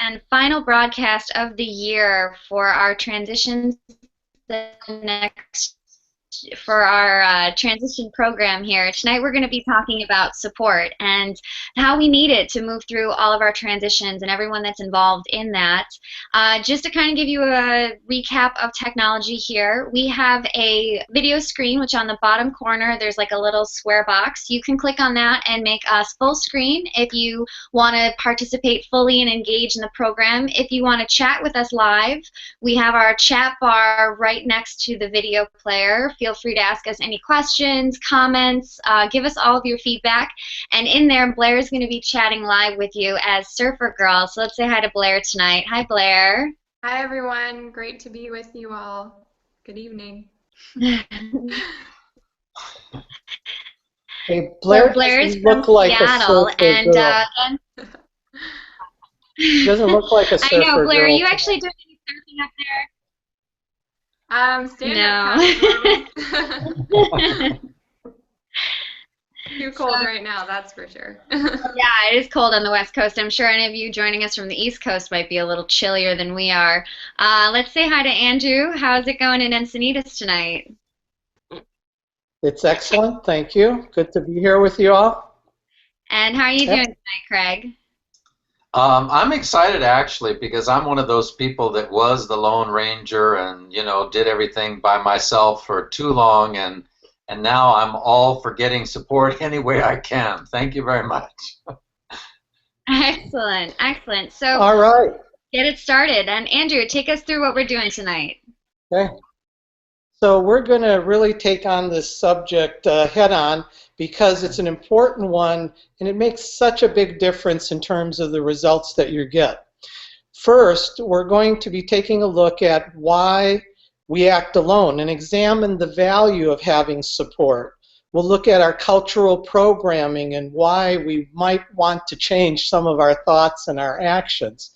and final broadcast of the year for our transitions the next for our transition program here. Tonight we're going to be talking about support and how we need it to move through all of our transitions and everyone that's involved in that. Just to kind of give you a recap of technology here, we have a video screen, which on the bottom corner there's like a little square box. You can click on that and make us full screen if you want to participate fully and engage in the program. If you want to chat with us live, we have our chat bar right next to the video player. Feel free to ask us any questions, comments, give us all of your feedback. And in there, Blair is going to be chatting live with you as Surfer Girl. So let's say hi to Blair tonight. Hi, Blair. Hi, everyone. Great to be with you all. Good evening. Hey, Blair Blair's from Seattle, and doesn't look like a surfer I know, Blair. Are you girl actually doing any surfing up there? Stand up. Too cold right now, that's for sure. Yeah, it is cold on the West Coast. I'm sure any of you joining us from the East Coast might be a little chillier than we are. Let's say hi to Andrew. How's it going in Encinitas tonight? It's excellent, thank you. Good to be here with you all. And how are you doing tonight, Craig? I'm excited actually because I'm one of those people that was the Lone Ranger and did everything by myself for too long, and now I'm all for getting support any way I can. Thank you very much. Excellent, excellent. So all right, get it started. And Andrew, take us through what we're doing tonight. Okay. So we're going to really take on this subject head on because it's an important one and it makes such a big difference in terms of the results that you get. First, we're going to be taking a look at why we act alone and examine the value of having support. We'll look at our cultural programming and why we might want to change some of our thoughts and our actions.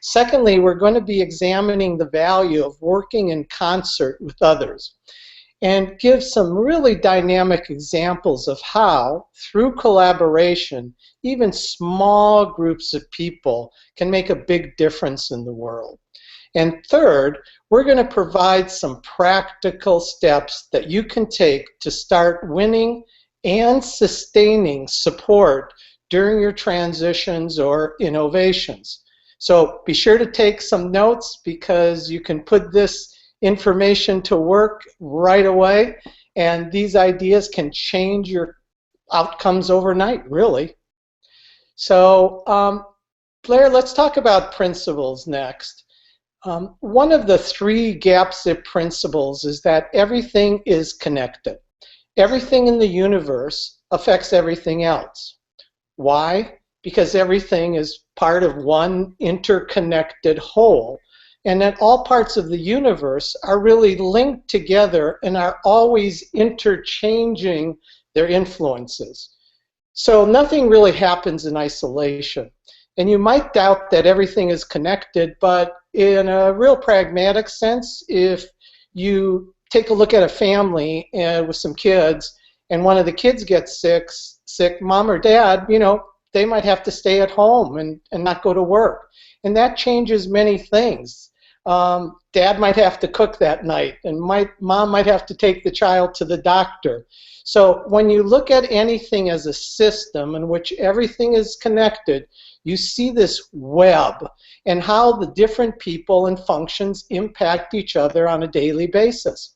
Secondly, we're going to be examining the value of working in concert with others and give some really dynamic examples of how, through collaboration, even small groups of people can make a big difference in the world. And third, we're going to provide some practical steps that you can take to start winning and sustaining support during your transitions or innovations. So be sure to take some notes because you can put this information to work right away, and these ideas can change your outcomes overnight, really. So Blair, let's talk about principles next. One of the 3 GAP-ZIP principles is that everything is connected. Everything in the universe affects everything else. Why? Because everything is part of one interconnected whole, and that all parts of the universe are really linked together and are always interchanging their influences. So nothing really happens in isolation. And you might doubt that everything is connected, but in a real pragmatic sense, if you take a look at a family with some kids and one of the kids gets sick, mom or dad, they might have to stay at home and not go to work. And that changes many things. Dad might have to cook that night, and mom might have to take the child to the doctor. So when you look at anything as a system in which everything is connected, you see this web and how the different people and functions impact each other on a daily basis.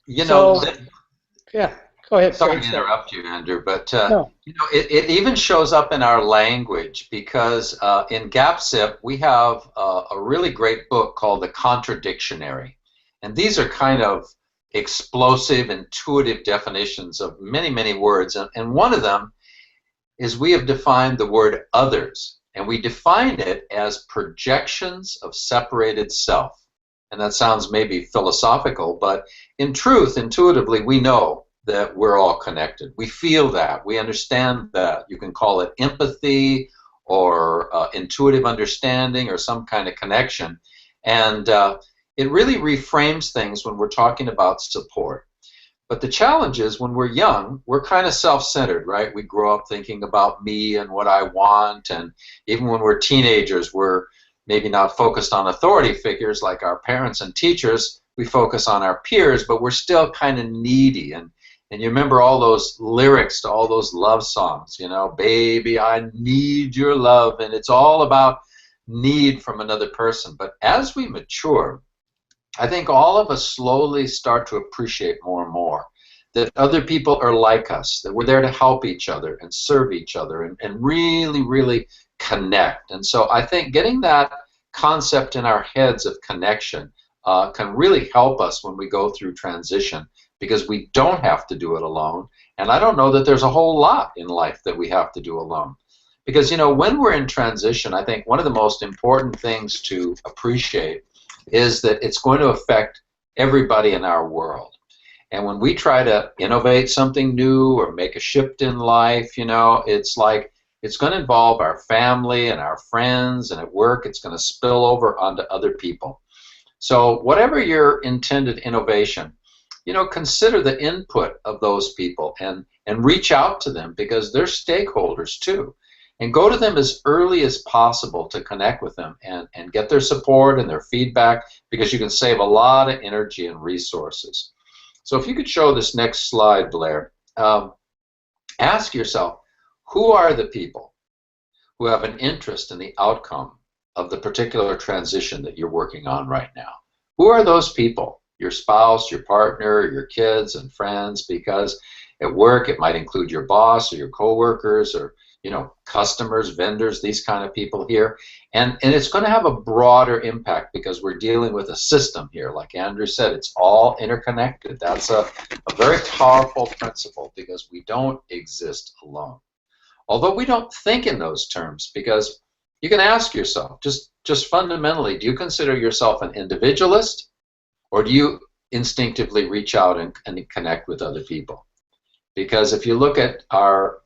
Yeah. Go ahead. Sorry to interrupt you, Andrew, but no. it even shows up in our language because in GAP-ZIP we have a really great book called The Contradictionary, and these are kind of explosive, intuitive definitions of many, many words, and one of them is we have defined the word others, and we define it as projections of separated self. And that sounds maybe philosophical, but in truth, intuitively, we know that we're all connected. We feel that. We understand that. You can call it empathy or intuitive understanding or some kind of connection. And it really reframes things when we're talking about support. But the challenge is when we're young, we're kind of self-centered, right? We grow up thinking about me and what I want, and even when we're teenagers, we're maybe not focused on authority figures like our parents and teachers. We focus on our peers, but we're still kind of needy. And you remember all those lyrics to all those love songs, you know, baby, I need your love, and it's all about need from another person. But as we mature, I think all of us slowly start to appreciate more and more that other people are like us, that we're there to help each other and serve each other and really, really connect. And so I think getting that concept in our heads of connection can really help us when we go through transition, because we don't have to do it alone. And I don't know that there's a whole lot in life that we have to do alone. Because, you know, when we're in transition, I think one of the most important things to appreciate is that it's going to affect everybody in our world. And when we try to innovate something new or make a shift in life, you know, it's like it's going to involve our family and our friends, and at work it's going to spill over onto other people. So whatever your intended innovation, you know, consider the input of those people and reach out to them, because they're stakeholders too. And go to them as early as possible to connect with them and get their support and their feedback, because you can save a lot of energy and resources. So if you could show this next slide, Blair, ask yourself, who are the people who have an interest in the outcome of the particular transition that you're working on right now? Who are those people? Your spouse, your partner, your kids and friends, because at work it might include your boss or your coworkers or, you know, customers, vendors, these kind of people here. And it's going to have a broader impact because we're dealing with a system here. Like Andrew said, it's all interconnected. That's a very powerful principle, because we don't exist alone. Although we don't think in those terms, because you can ask yourself, just fundamentally, do you consider yourself an individualist, or do you instinctively reach out and connect with other people? Because if you look at our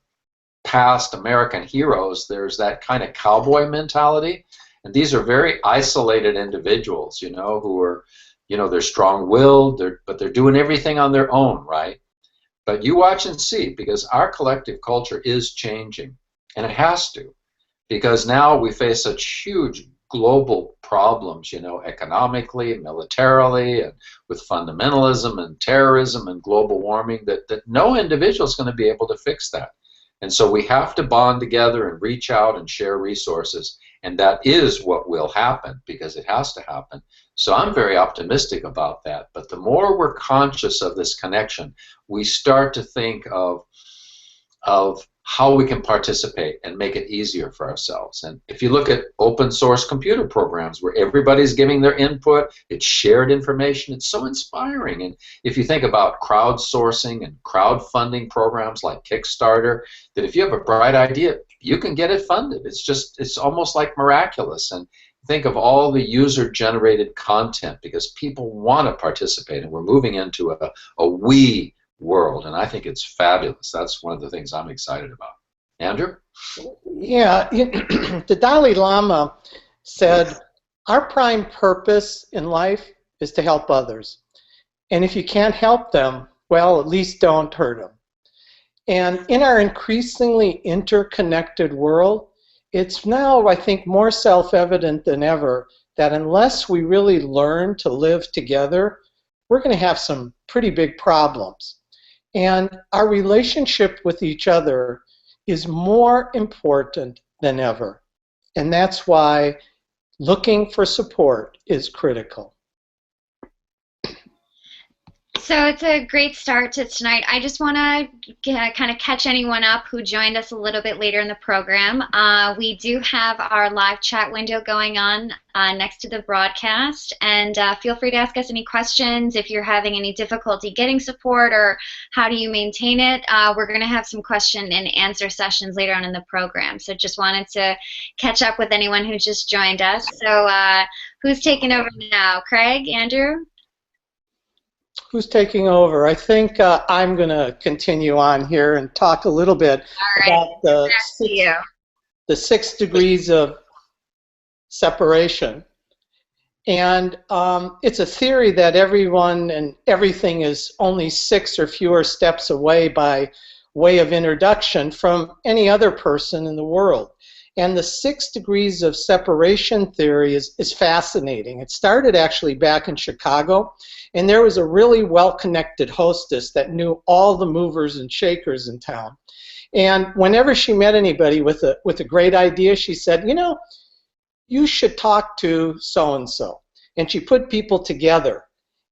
past American heroes, there's that kind of cowboy mentality, and these are very isolated individuals, you know, who are, you know, they're strong-willed, but they're doing everything on their own, right? But you watch and see, because our collective culture is changing, and it has to, because now we face such huge global problems, you know, economically, militarily, and with fundamentalism and terrorism and global warming, that no individual is going to be able to fix that. And so we have to bond together and reach out and share resources, and that is what will happen, because it has to happen. So I'm very optimistic about that. But the more we're conscious of this connection, we start to think of how we can participate and make it easier for ourselves. And if you look at open source computer programs where everybody's giving their input, it's shared information, it's so inspiring. And if you think about crowdsourcing and crowdfunding programs like Kickstarter, that if you have a bright idea, you can get it funded. It's almost like miraculous. And think of all the user-generated content, because people want to participate, and we're moving into a we world, and I think it's fabulous. That's one of the things I'm excited about. Andrew? Yeah, the Dalai Lama said, our prime purpose in life is to help others. And if you can't help them, well, at least don't hurt them. And in our increasingly interconnected world, it's now, I think, more self-evident than ever that unless we really learn to live together, we're going to have some pretty big problems. And our relationship with each other is more important than ever. And that's why looking for support is critical. So it's a great start to tonight. I just want to kind of catch anyone up who joined us a little bit later in the program. We do have our live chat window going on next to the broadcast, and feel free to ask us any questions if you're having any difficulty getting support or how do you maintain it. We're going to have some question and answer sessions later on in the program, so just wanted to catch up with anyone who just joined us. So who's taking over now? Craig? Andrew? Who's taking over? I think I'm going to continue on here and talk a little bit about the 6 degrees of separation. And it's a theory that everyone and everything is only 6 or fewer steps away by way of introduction from any other person in the world. And the 6 degrees of separation theory is fascinating. It started actually back in Chicago, and there was a really well-connected hostess that knew all the movers and shakers in town. And whenever she met anybody with a great idea, she said, you know, you should talk to so-and-so. And she put people together.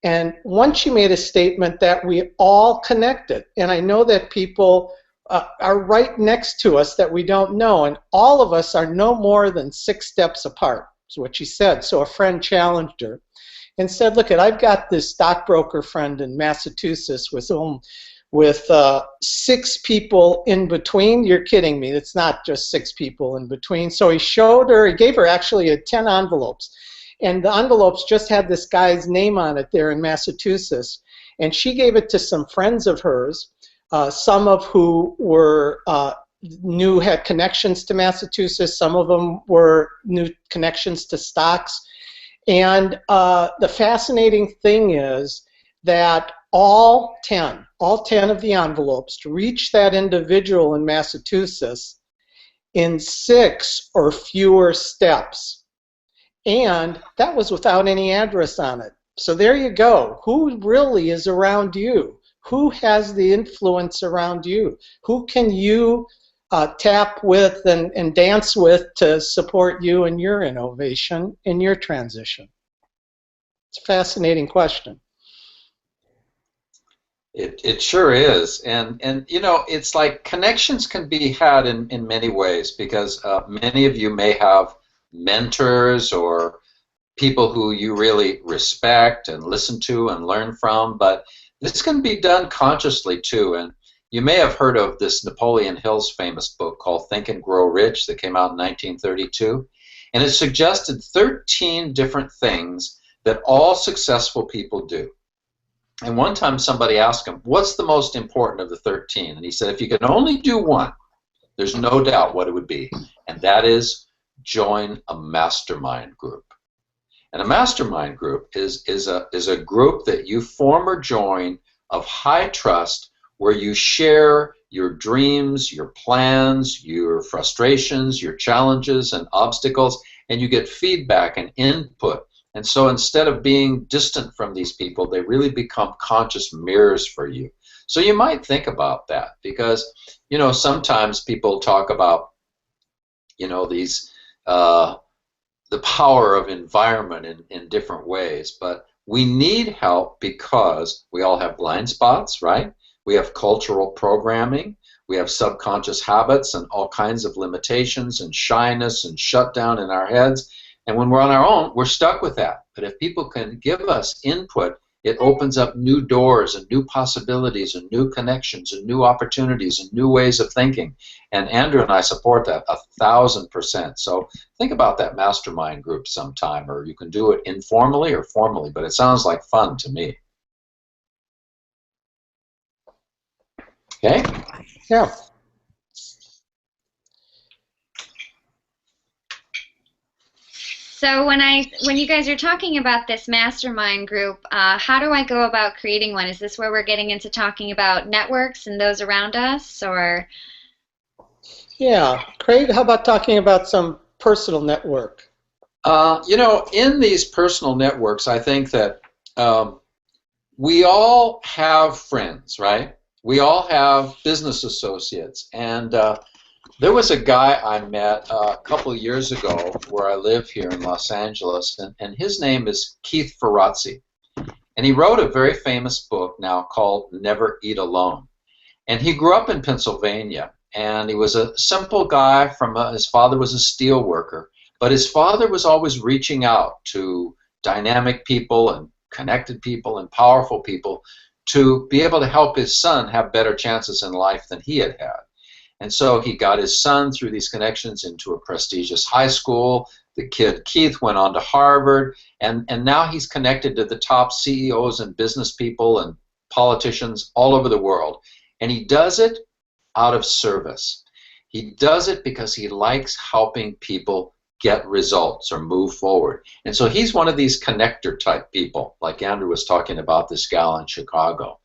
And once she made a statement that we all connected, and I know that people are right next to us that we don't know, and all of us are no more than 6 steps apart, is what she said. So a friend challenged her and said, look, I've got this stockbroker friend in Massachusetts with 6 people in between. You're kidding me. It's not just 6 people in between. So he gave her actually 10 envelopes. And the envelopes just had this guy's name on it there in Massachusetts. And she gave it to some friends of hers, some of who had connections to Massachusetts. Some of them knew connections to stocks. And the fascinating thing is that all 10 of the envelopes reached that individual in Massachusetts in 6 or fewer steps. And that was without any address on it. So there you go. Who really is around you? Who has the influence around you? Who can you tap with and dance with to support you in your innovation, in your transition? It's a fascinating question. It sure is, and you know, it's like connections can be had in many ways, because many of you may have mentors or people who you really respect and listen to and learn from, but this can be done consciously too. And you may have heard of this Napoleon Hill's famous book called Think and Grow Rich that came out in 1932, and it suggested 13 different things that all successful people do. And one time somebody asked him, what's the most important of the 13? And he said, if you can only do one, there's no doubt what it would be. And that is join a mastermind group. And a mastermind group is a group that you form or join of high trust, where you share your dreams, your plans, your frustrations, your challenges and obstacles, and you get feedback and input. And so instead of being distant from these people, they really become conscious mirrors for you. So you might think about that, because, you know, sometimes people talk about, you know, these the power of environment in different ways, but we need help because we all have blind spots, right? We have cultural programming, we have subconscious habits and all kinds of limitations and shyness and shutdown in our heads. And when we're on our own, we're stuck with that. But if people can give us input, it opens up new doors and new possibilities and new connections and new opportunities and new ways of thinking. And Andrew and I support that 1,000%. So think about that mastermind group sometime, or you can do it informally or formally, but it sounds like fun to me. Okay? Yeah. So when you guys are talking about this mastermind group, how do I go about creating one? Is this where we're getting into talking about networks and those around us, or? Yeah, Craig, how about talking about some personal network? You know, in these personal networks, I think that we all have friends, right? We all have business associates, and there was a guy I met a couple of years ago where I live here in Los Angeles, and his name is Keith Ferrazzi. And he wrote a very famous book now called Never Eat Alone. And he grew up in Pennsylvania, and he was a simple guy his father was a steel worker, but his father was always reaching out to dynamic people and connected people and powerful people to be able to help his son have better chances in life than he had had. And so he got his son through these connections into a prestigious high school. The kid Keith went on to Harvard, and now he's connected to the top CEOs and business people and politicians all over the world. And he does it out of service. He does it because he likes helping people get results or move forward. And so he's one of these connector type people, like Andrew was talking about this gal in Chicago.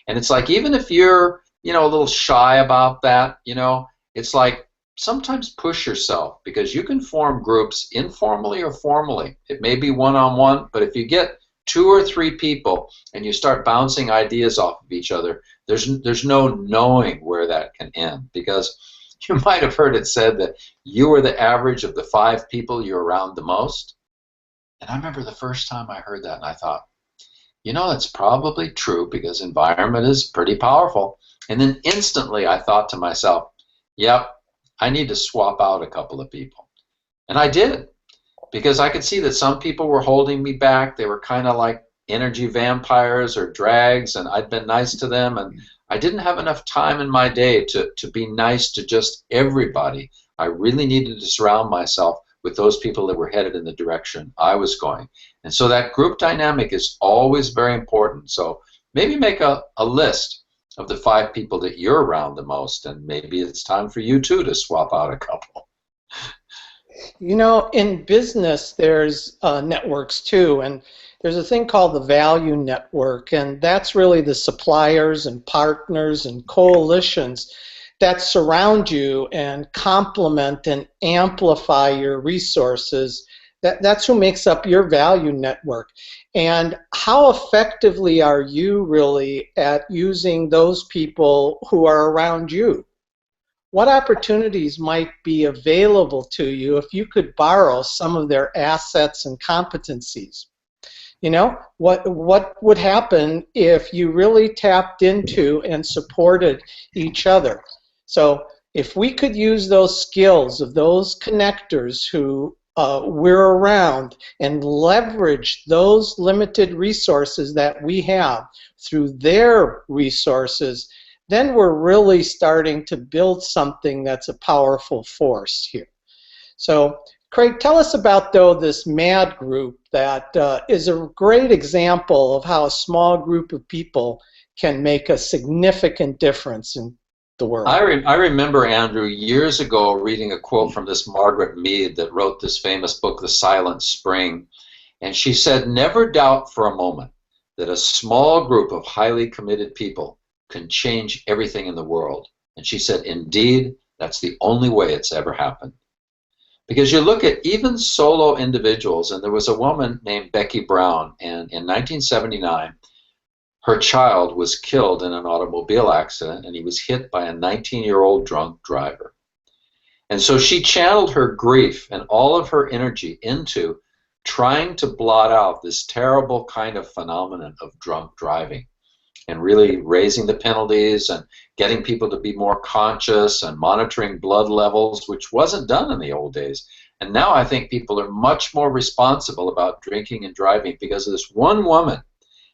And it's like, even if you're, you know, a little shy about that, you know, it's like sometimes push yourself, because you can form groups informally or formally. It may be one-on-one, but if you get 2 or 3 people and you start bouncing ideas off of each other, there's no knowing where that can end, because you might have heard it said that you are the average of the 5 people you're around the most. And I remember the first time I heard that, and I thought, you know, that's probably true, because environment is pretty powerful. And then instantly I thought to myself, yep, I need to swap out a couple of people. And I did, because I could see that some people were holding me back. They were kind of like energy vampires or drags, and I'd been nice to them, and I didn't have enough time in my day to be nice to just everybody. I really needed to surround myself with those people that were headed in the direction I was going. And so that group dynamic is always very important. So maybe make a list of the 5 people that you're around the most, and maybe it's time for you too to swap out a couple. You know, in business, there's networks too, and there's a thing called the value network, and that's really the suppliers and partners and coalitions that surround you and complement and amplify your resources. That's who makes up your value network. And how effectively are you really at using those people who are around you? What opportunities might be available to you if you could borrow some of their assets and competencies? You know, what would happen if you really tapped into and supported each other? So if we could use those skills of those connectors who we're around and leverage those limited resources that we have through their resources, then we're really starting to build something that's a powerful force here. So, Craig, tell us about, though, this MAD group that is a great example of how a small group of people can make a significant difference in the world. I remember, Andrew, years ago reading a quote from this Margaret Mead that wrote this famous book, The Silent Spring. And she said, never doubt for a moment that a small group of highly committed people can change everything in the world. And she said, indeed, that's the only way it's ever happened. Because you look at even solo individuals, and there was a woman named Becky Brown, and in 1979, her child was killed in an automobile accident, and he was hit by a 19-year-old drunk driver. And so she channeled her grief and all of her energy into trying to blot out this terrible kind of phenomenon of drunk driving, and really raising the penalties and getting people to be more conscious and monitoring blood levels, which wasn't done in the old days. And now I think people are much more responsible about drinking and driving because of this one woman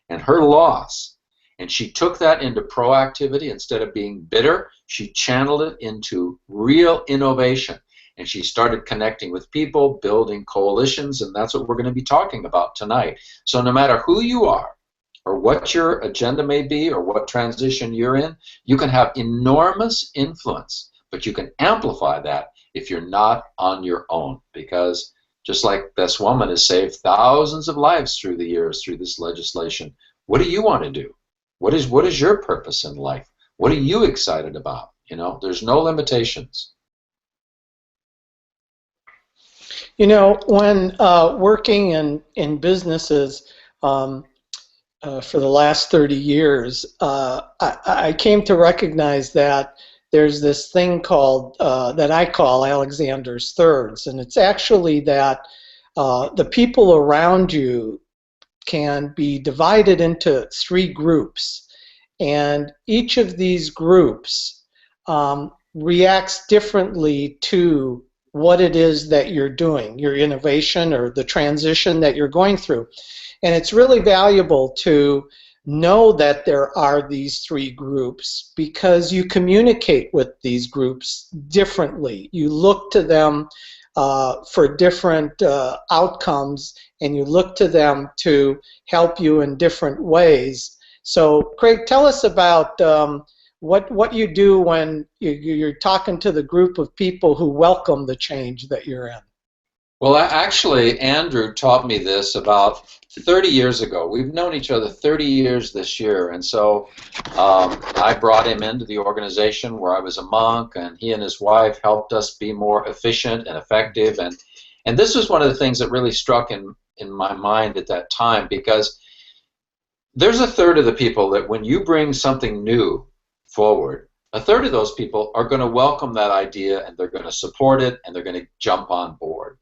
and her loss. And she took that into proactivity. Instead of being bitter, she channeled it into real innovation. And she started connecting with people, building coalitions, and that's what we're going to be talking about tonight. So no matter who you are, or what your agenda may be, or what transition you're in, you can have enormous influence, but you can amplify that if you're not on your own, because just like this woman has saved thousands of lives through the years through this legislation, what do you want to do? What is your purpose in life? What are you excited about? You know, there's no limitations. You know, when working in businesses, for the last 30 years, I came to recognize that there's this thing called, that I call Alexander's Thirds, and it's actually that the people around you can be divided into 3 groups, and each of these groups reacts differently to what it is that you're doing, your innovation or the transition that you're going through. And it's really valuable to know that there are these 3 groups, because you communicate with these groups differently. You look to them for different outcomes, and you look to them to help you in different ways. So, Craig, tell us about what you do when you're talking to the group of people who welcome the change that you're in. Well, actually, Andrew taught me this about 30 years ago. We've known each other 30 years this year, and so I brought him into the organization where I was a monk, and he and his wife helped us be more efficient and effective. And this was one of the things that really struck in my mind at that time, because there's a third of the people that when you bring something new forward, a third of those people are going to welcome that idea, and they're going to support it, and they're going to jump on board.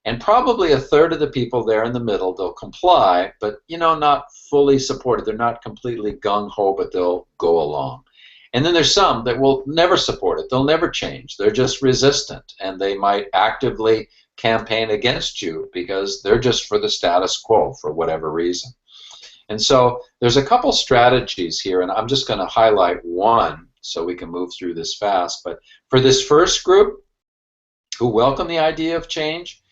And probably a third of the people there in the middle, they'll comply, but not fully supported. They're not completely gung-ho, but they'll go along. And then there's some that will never support it. They'll never change. They're just resistant, and they might actively campaign against you because they're just for the status quo for whatever reason. And so there's a couple strategies here, and I'm just going to highlight one so we can move through this fast. But for this first group who welcome the idea of change,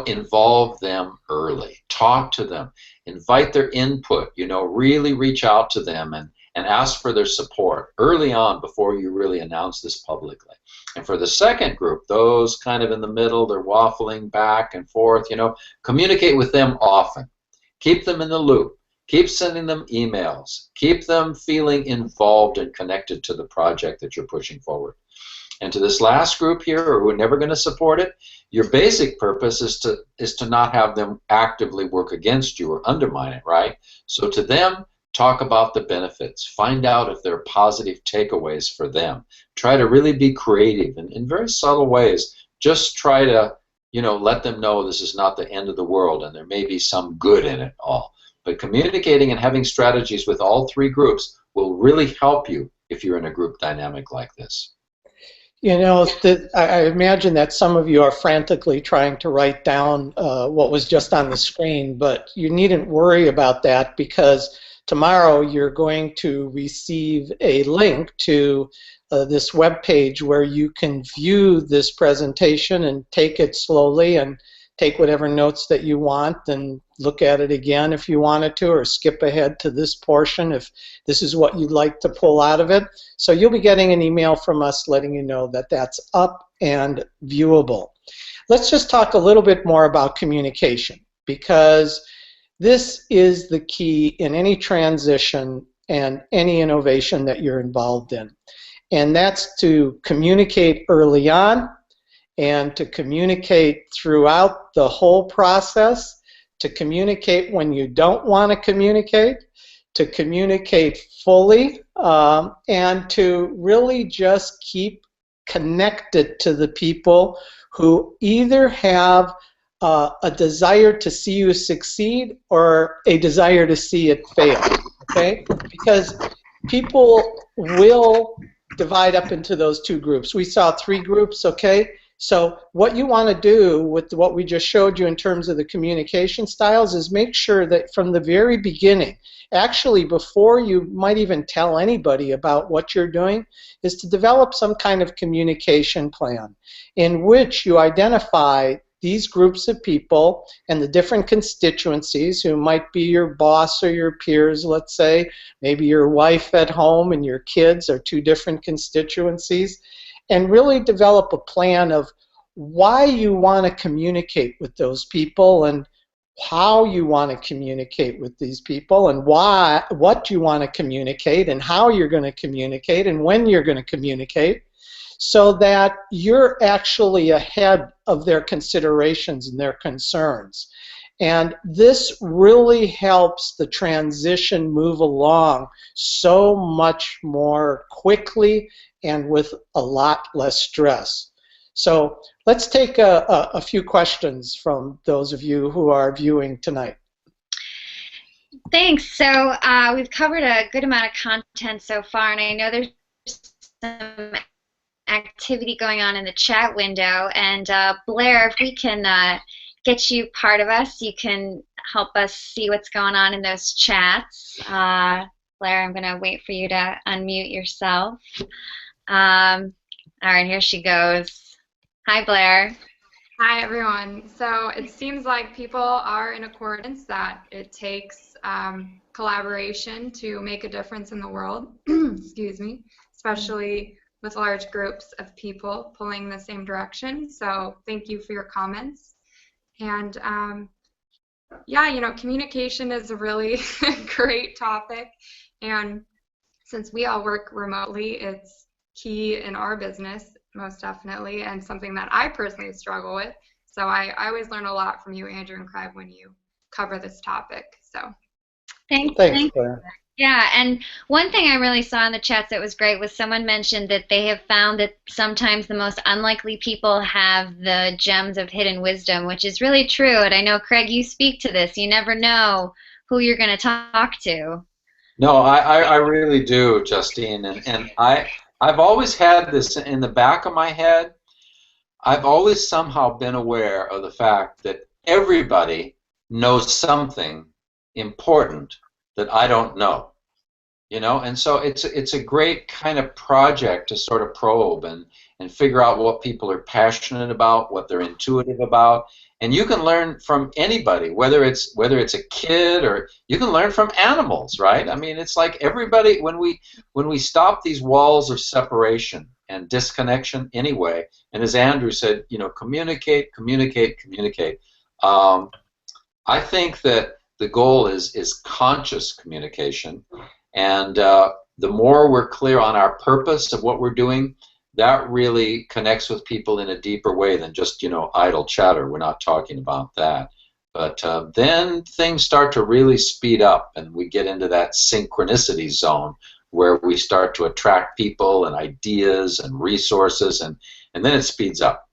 involve them early. Talk to them. Invite their input. Really reach out to them and ask for their support early on before you really announce this publicly. And for the second group, those kind of in the middle, they're waffling back and forth, communicate with them often. Keep them in the loop. Keep sending them emails. Keep them feeling involved and connected to the project that you're pushing forward. And to this last group here, who are never going to support it, your basic purpose is to not have them actively work against you or undermine it, right? So to them, talk about the benefits. Find out if there are positive takeaways for them. Try to really be creative and in very subtle ways. Just try to, let them know this is not the end of the world and there may be some good in it all. But communicating and having strategies with all three groups will really help you if you're in a group dynamic like this. I imagine that some of you are frantically trying to write down what was just on the screen, but you needn't worry about that because tomorrow you're going to receive a link to this web page where you can view this presentation and take it slowly and take whatever notes that you want and look at it again if you wanted to, or skip ahead to this portion if this is what you'd like to pull out of it. So you'll be getting an email from us letting you know that that's up and viewable. Let's just talk a little bit more about communication, because this is the key in any transition and any innovation that you're involved in. And that's to communicate early on, and to communicate throughout the whole process, to communicate when you don't want to communicate fully, and to really just keep connected to the people who either have a desire to see you succeed or a desire to see it fail, okay? Because people will divide up into those two groups. We saw three groups, okay? So what you want to do with what we just showed you in terms of the communication styles is make sure that from the very beginning, actually before you might even tell anybody about what you're doing, is to develop some kind of communication plan in which you identify these groups of people and the different constituencies who might be your boss or your peers, let's say, maybe your wife at home and your kids are two different constituencies, and really develop a plan of why you want to communicate with those people and how you want to communicate with these people and what you want to communicate and how you're going to communicate and when you're going to communicate, so that you're actually ahead of their considerations and their concerns. And this really helps the transition move along so much more quickly and with a lot less stress. So let's take a few questions from those of you who are viewing tonight. Thanks. So we've covered a good amount of content so far, and I know there's some activity going on in the chat window. And Blair, if we can get you part of us, you can help us see what's going on in those chats. Blair, I'm going to wait for you to unmute yourself. All right, here she goes. Hi, Blair. Hi, everyone. So it seems like people are in accordance that it takes collaboration to make a difference in the world, excuse me, especially with large groups of people pulling in the same direction. So thank you for your comments. And yeah, you know, communication is a really great topic. And since we all work remotely, it's key in our business, most definitely, and something that I personally struggle with. So I always learn a lot from you, Andrew and Craig, when you cover this topic. So Thanks, Thanks. Claire. Yeah, and one thing I really saw in the chats that was great was someone mentioned that they have found that sometimes the most unlikely people have the gems of hidden wisdom, which is really true. And I know, Craig, you speak to this. You never know who you're going to talk to. No, I really do, Justine, and I've always had this in the back of my head. I've always somehow been aware of the fact that everybody knows something important that I don't know. You know, and so it's a great kind of project to sort of probe and figure out what people are passionate about, what they're intuitive about, and you can learn from anybody, whether it's a kid, or you can learn from animals, right? I mean, it's like everybody, when we stop these walls of separation and disconnection anyway, and as Andrew said, you know, communicate, communicate, communicate. um, I think that the goal is conscious communication, and the more we're clear on our purpose of what we're doing, that really connects with people in a deeper way than just, you know, idle chatter. We're not talking about that. But then things start to really speed up, and we get into that synchronicity zone where we start to attract people and ideas and resources, and then it speeds up.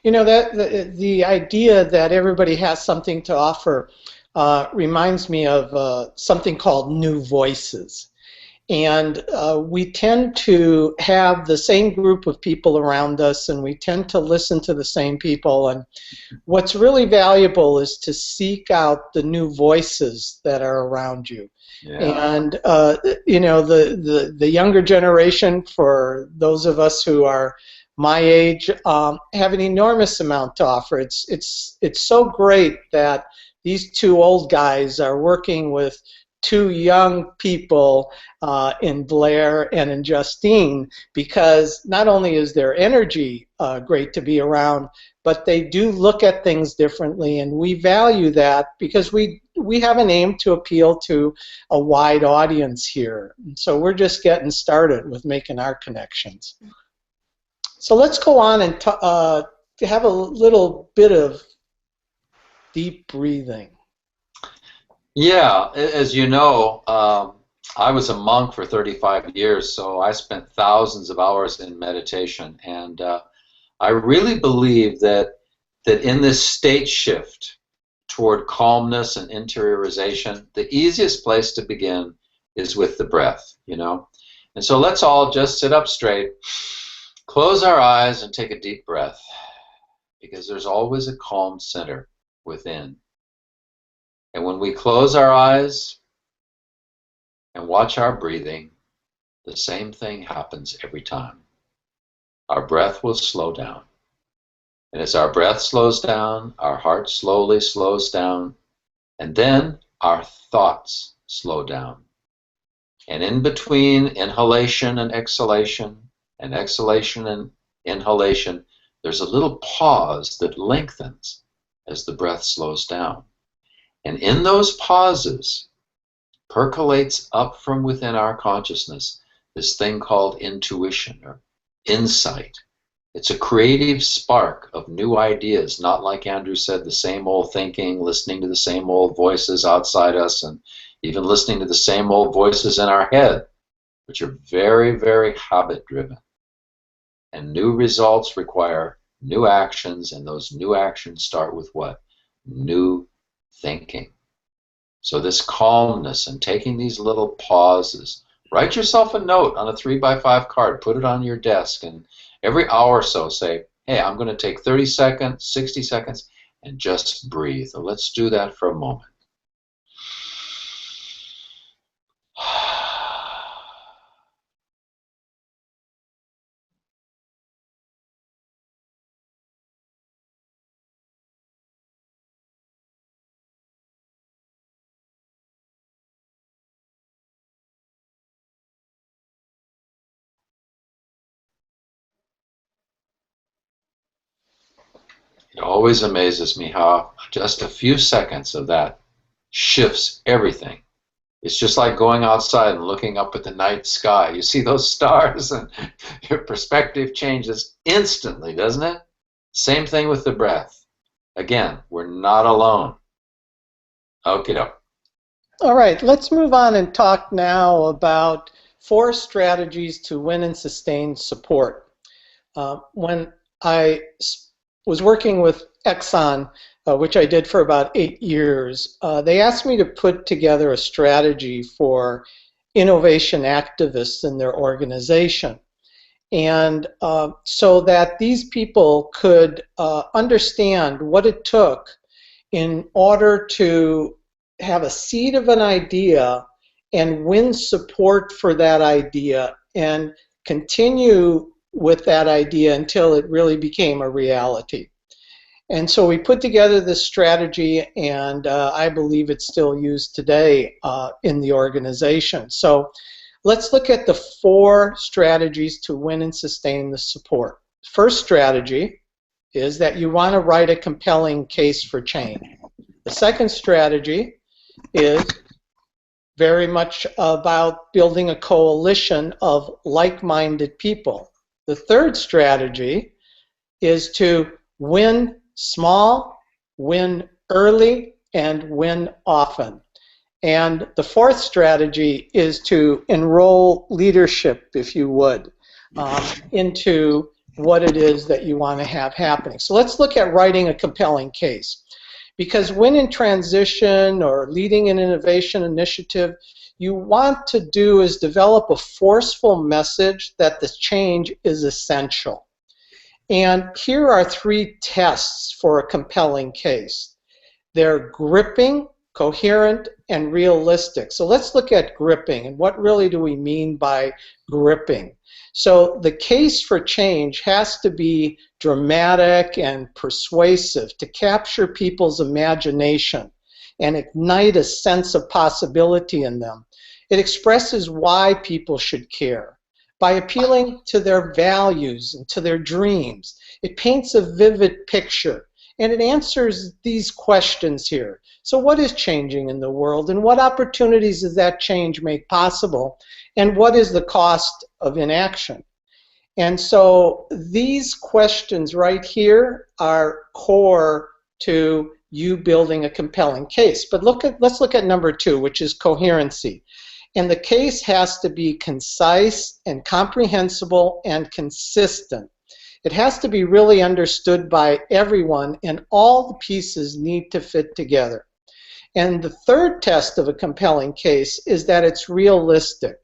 You know, that the idea that everybody has something to offer reminds me of something called new voices. And we tend to have the same group of people around us, and we tend to listen to the same people. And what's really valuable is to seek out the new voices that are around you. Yeah. And you know, the younger generation, for those of us who are my age, have an enormous amount to offer. It's so great that these two old guys are working with two young people in Blair and in Justine, because not only is their energy great to be around, but they do look at things differently, and we value that because we have an aim to appeal to a wide audience here. And so we're just getting started with making our connections. So let's go on and have a little bit of deep breathing. Yeah, as you know, I was a monk for 35 years, so I spent thousands of hours in meditation, and I really believe that in this state shift toward calmness and interiorization, the easiest place to begin is with the breath, you know. And so let's all just sit up straight, close our eyes, and take a deep breath, because there's always a calm center within. And when we close our eyes and watch our breathing, the same thing happens every time. Our breath will slow down. And as our breath slows down, our heart slowly slows down, and then our thoughts slow down. And in between inhalation and exhalation and inhalation, there's a little pause that lengthens as the breath slows down. And in those pauses percolates up from within our consciousness this thing called intuition or insight. It's a creative spark of new ideas, not like Andrew said, the same old thinking, listening to the same old voices outside us, and even listening to the same old voices in our head, which are very, very habit-driven. And new results require new actions, and those new actions start with what? New thinking. So this calmness and taking these little pauses. Write yourself a note on a 3x5 card, put it on your desk, and every hour or so say, hey, I'm going to take 30 seconds, 60 seconds, and just breathe. So let's do that for a moment. It always amazes me how just a few seconds of that shifts everything. It's just like going outside and looking up at the night sky. You see those stars and your perspective changes instantly, doesn't it? Same thing with the breath. Again, we're not alone. Okie doke. All right, let's move on and talk now about 4 strategies to win and sustain support. When I was working with Exxon, which I did for about 8 years, they asked me to put together a strategy for innovation activists in their organization. And so that these people could understand what it took in order to have a seed of an idea and win support for that idea and continue with that idea until it really became a reality. And so we put together this strategy, and I believe it's still used today in the organization. So let's look at the 4 strategies to win and sustain the support. First strategy is that you want to write a compelling case for change. The second strategy is very much about building a coalition of like-minded people. The third strategy is to win small, win early, and win often. And the fourth strategy is to enroll leadership, if you would, into what it is that you want to have happening. So let's look at writing a compelling case. Because when in transition or leading an innovation initiative, you want to do is develop a forceful message that the change is essential. And here are 3 tests for a compelling case. They're gripping, coherent, and realistic. So let's look at gripping, and what really do we mean by gripping? So the case for change has to be dramatic and persuasive to capture people's imagination and ignite a sense of possibility in them. It expresses why people should care. By appealing to their values and to their dreams, it paints a vivid picture, and it answers these questions here. So what is changing in the world, and what opportunities does that change make possible, and what is the cost of inaction? And so these questions right here are core to you building a compelling case. But let's look at number 2, which is coherency. And the case has to be concise and comprehensible and consistent. It has to be really understood by everyone, and all the pieces need to fit together. And the third test of a compelling case is that it's realistic.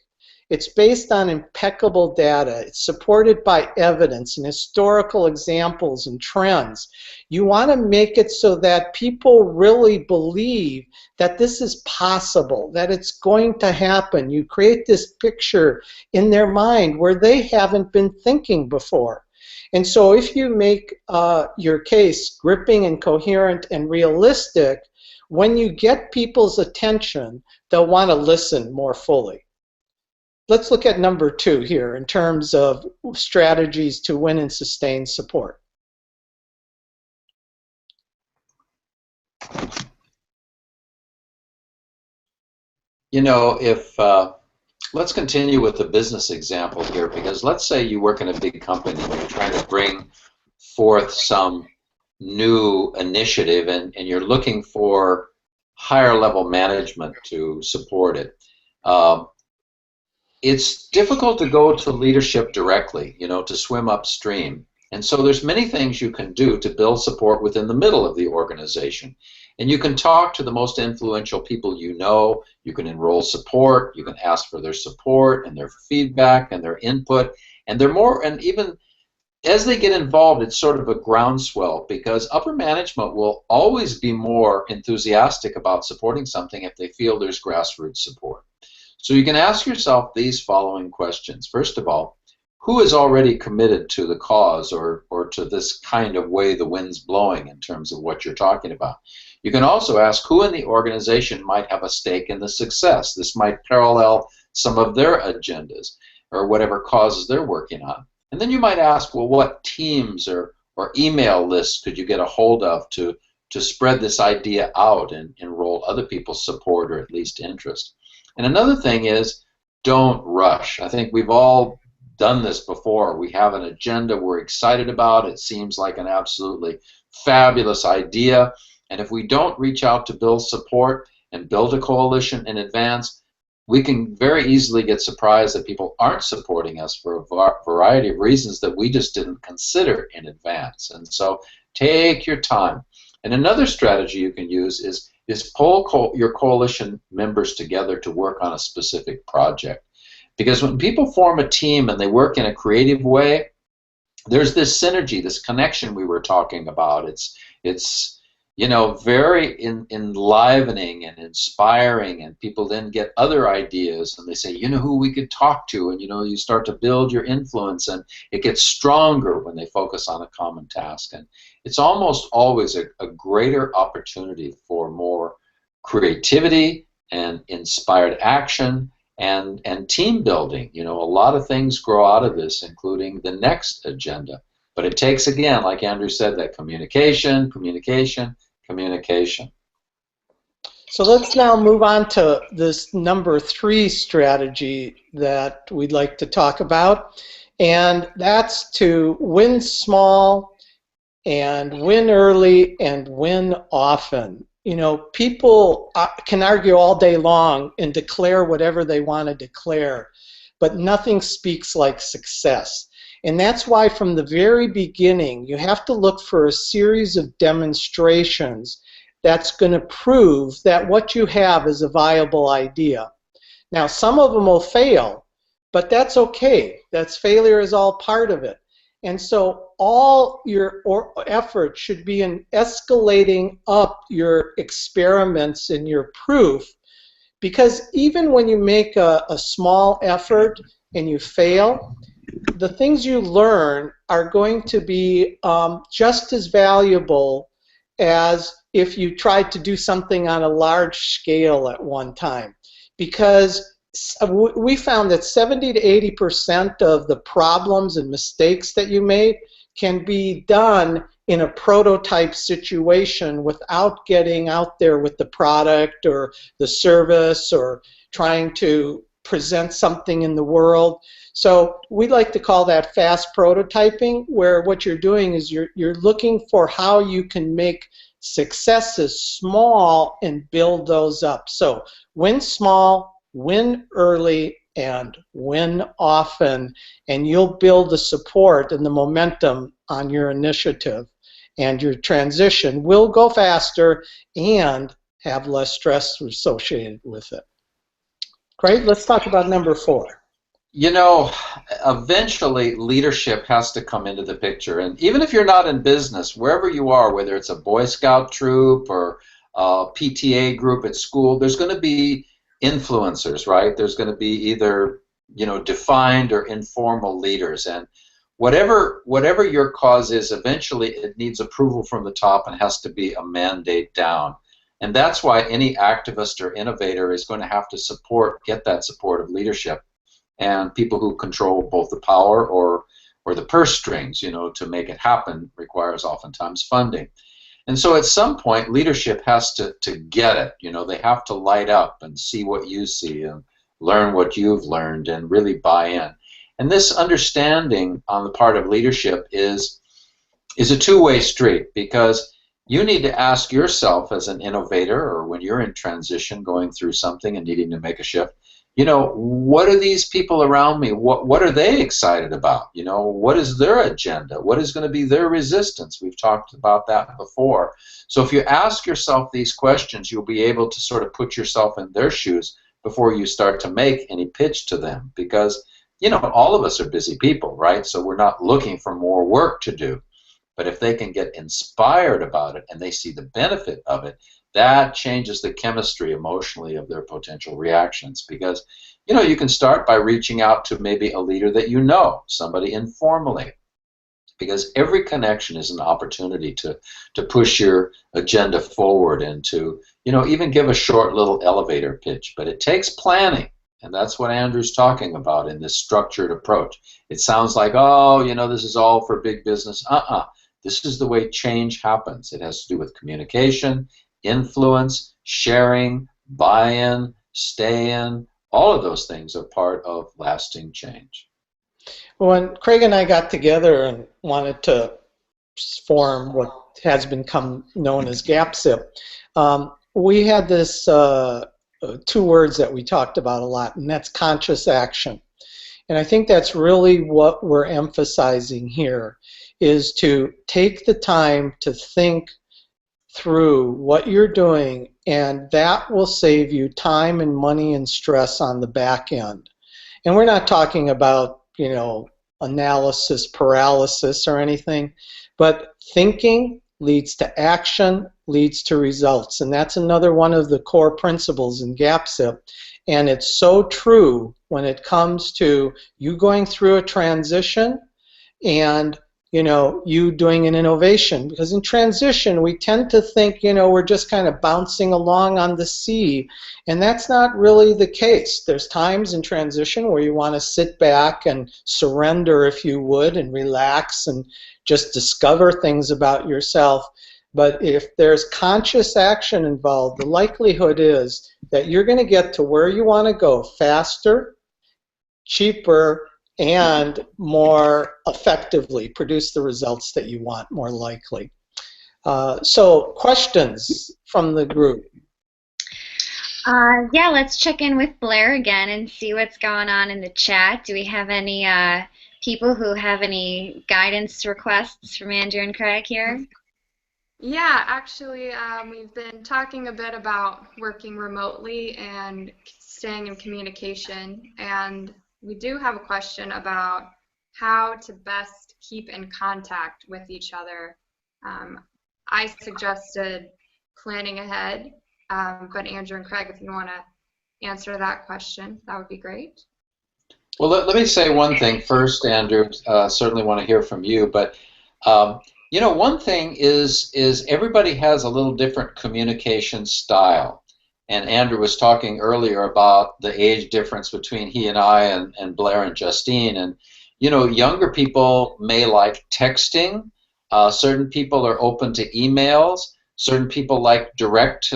It's based on impeccable data. It's supported by evidence and historical examples and trends. You want to make it so that people really believe that this is possible, that it's going to happen. You create this picture in their mind where they haven't been thinking before. And so if you make your case gripping and coherent and realistic, when you get people's attention, they'll want to listen more fully. Let's look at number 2 here in terms of strategies to win and sustain support. You know, let's continue with the business example here, because let's say you work in a big company and you're trying to bring forth some new initiative, and you're looking for higher level management to support it. It's difficult to go to leadership directly, you know, to swim upstream. And so there's many things you can do to build support within the middle of the organization. And you can talk to the most influential people you know. You can enroll support. You can ask for their support and their feedback and their input. And they're more, and even as they get involved, it's sort of a groundswell, because upper management will always be more enthusiastic about supporting something if they feel there's grassroots support. So you can ask yourself these following questions. First of all, who is already committed to the cause or to this kind of way the wind's blowing in terms of what you're talking about? You can also ask who in the organization might have a stake in the success. This might parallel some of their agendas or whatever causes they're working on. And then you might ask, well, what teams or or email lists could you get a hold of to spread this idea out and enroll other people's support or at least interest. And another thing is, don't rush. I think we've all done this before. We have an agenda we're excited about. It seems like an absolutely fabulous idea. And if we don't reach out to build support and build a coalition in advance, we can very easily get surprised that people aren't supporting us for a variety of reasons that we just didn't consider in advance. And so take your time. And another strategy you can use is pull your coalition members together to work on a specific project. Because when people form a team and they work in a creative way, there's this synergy, this connection we were talking about. It's you know, very enlivening and inspiring, and people then get other ideas and they say, you know who we could talk to, and you know, you start to build your influence, and it gets stronger when they focus on a common task. And it's almost always a greater opportunity for more creativity and inspired action and team building. You know, a lot of things grow out of this, including the next agenda. But it takes, again, like Andrew said, that communication, communication, communication. So let's now move on to this number 3 strategy that we'd like to talk about, and that's to win small and win early and win often. You know, people can argue all day long and declare whatever they want to declare, but nothing speaks like success. And that's why from the very beginning, you have to look for a series of demonstrations that's going to prove that what you have is a viable idea. Now, some of them will fail, but that's okay. Failure is all part of it. And so all your effort should be in escalating up your experiments and your proof, because even when you make a small effort and you fail, the things you learn are going to be just as valuable as if you tried to do something on a large scale at one time. Because we found that 70 to 80% of the problems and mistakes that you made can be done in a prototype situation without getting out there with the product or the service or trying to present something in the world. So we like to call that fast prototyping, where what you're doing is you're looking for how you can make successes small and build those up. So win small, win early, and win often, and you'll build the support and the momentum on your initiative, and your transition will go faster and have less stress associated with it. Great, let's talk about number 4. You know, eventually leadership has to come into the picture. And even if you're not in business, wherever you are, whether it's a Boy Scout troop or a PTA group at school, there's going to be influencers, right? There's going to be either, you know, defined or informal leaders. And whatever your cause is, eventually it needs approval from the top and has to be a mandate down. And that's why any activist or innovator is going to have to get that support of leadership and people who control both the power or the purse strings. You know, to make it happen requires oftentimes funding. And so at some point, leadership has to get it. You know, they have to light up and see what you see and learn what you've learned and really buy in. And this understanding on the part of leadership is a two-way street, because you need to ask yourself as an innovator, or when you're in transition going through something and needing to make a shift, you know, what are these people around me? What are they excited about? You know, what is their agenda? What is going to be their resistance? We've talked about that before. So if you ask yourself these questions, you'll be able to sort of put yourself in their shoes before you start to make any pitch to them. Because, you know, all of us are busy people, right? So we're not looking for more work to do. But if they can get inspired about it and they see the benefit of it, that changes the chemistry emotionally of their potential reactions. Because, you know, you can start by reaching out to maybe a leader that you know, somebody informally. Because every connection is an opportunity to push your agenda forward and to, you know, even give a short little elevator pitch. But it takes planning. And that's what Andrew's talking about in this structured approach. It sounds like, oh, you know, this is all for big business. This is the way change happens. It has to do with communication, influence, sharing, buy-in, stay-in. All of those things are part of lasting change. When Craig and I got together and wanted to form what has become known as GAPSIP, we had this two words that we talked about a lot, and that's conscious action. And I think that's really what we're emphasizing here, is to take the time to think through what you're doing, and that will save you time and money and stress on the back end. And we're not talking about, you know, analysis paralysis or anything, but thinking leads to action, leads to results. And that's another one of the core principles in GAPSIP. And it's so true when it comes to you going through a transition and, you know, you doing an innovation. Because in transition, we tend to think, you know, we're just kind of bouncing along on the sea. And that's not really the case. There's times in transition where you want to sit back and surrender, if you would, and relax and just discover things about yourself. But if there's conscious action involved, the likelihood is that you're going to get to where you want to go faster, cheaper, and more effectively, produce the results that you want more likely. So questions from the group? Yeah, let's check in with Blair again and see what's going on in the chat. Do we have any people who have any guidance requests from Andrew and Craig here? Yeah, actually, we've been talking a bit about working remotely and staying in communication, and we do have a question about how to best keep in contact with each other. I suggested planning ahead, but Andrew and Craig, if you want to answer that question, that would be great. Well, let me say one thing first, Andrew. Certainly want to hear from you, but you know, one thing is everybody has a little different communication style. And Andrew was talking earlier about the age difference between he and I and Blair and Justine. And, you know, younger people may like texting. Certain people are open to emails. Certain people like direct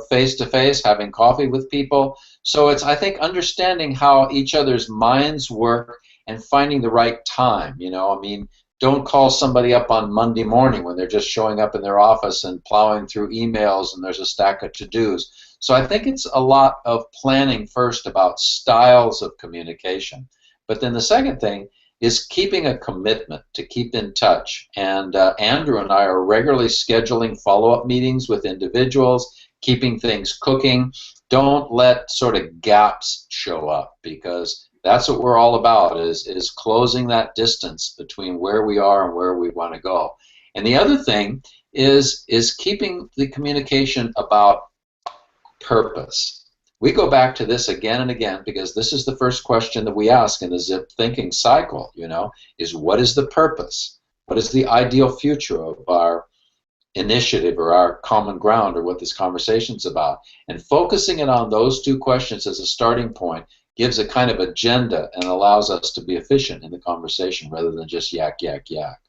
face-to-face, having coffee with people. So it's, I think, understanding how each other's minds work and finding the right time. You know, I mean, don't call somebody up on Monday morning when they're just showing up in their office and plowing through emails and there's a stack of to-dos. So I think it's a lot of planning first about styles of communication. But then the second thing is keeping a commitment to keep in touch. And Andrew and I are regularly scheduling follow-up meetings with individuals, keeping things cooking. Don't let sort of gaps show up, because that's what we're all about, is closing that distance between where we are and where we want to go. And the other thing is keeping the communication about purpose. We go back to this again and again because this is the first question that we ask in the ZIP thinking cycle, you know, is what is the purpose? What is the ideal future of our initiative or our common ground or what this conversation's about? And focusing it on those two questions as a starting point gives a kind of agenda and allows us to be efficient in the conversation rather than just yak, yak, yak.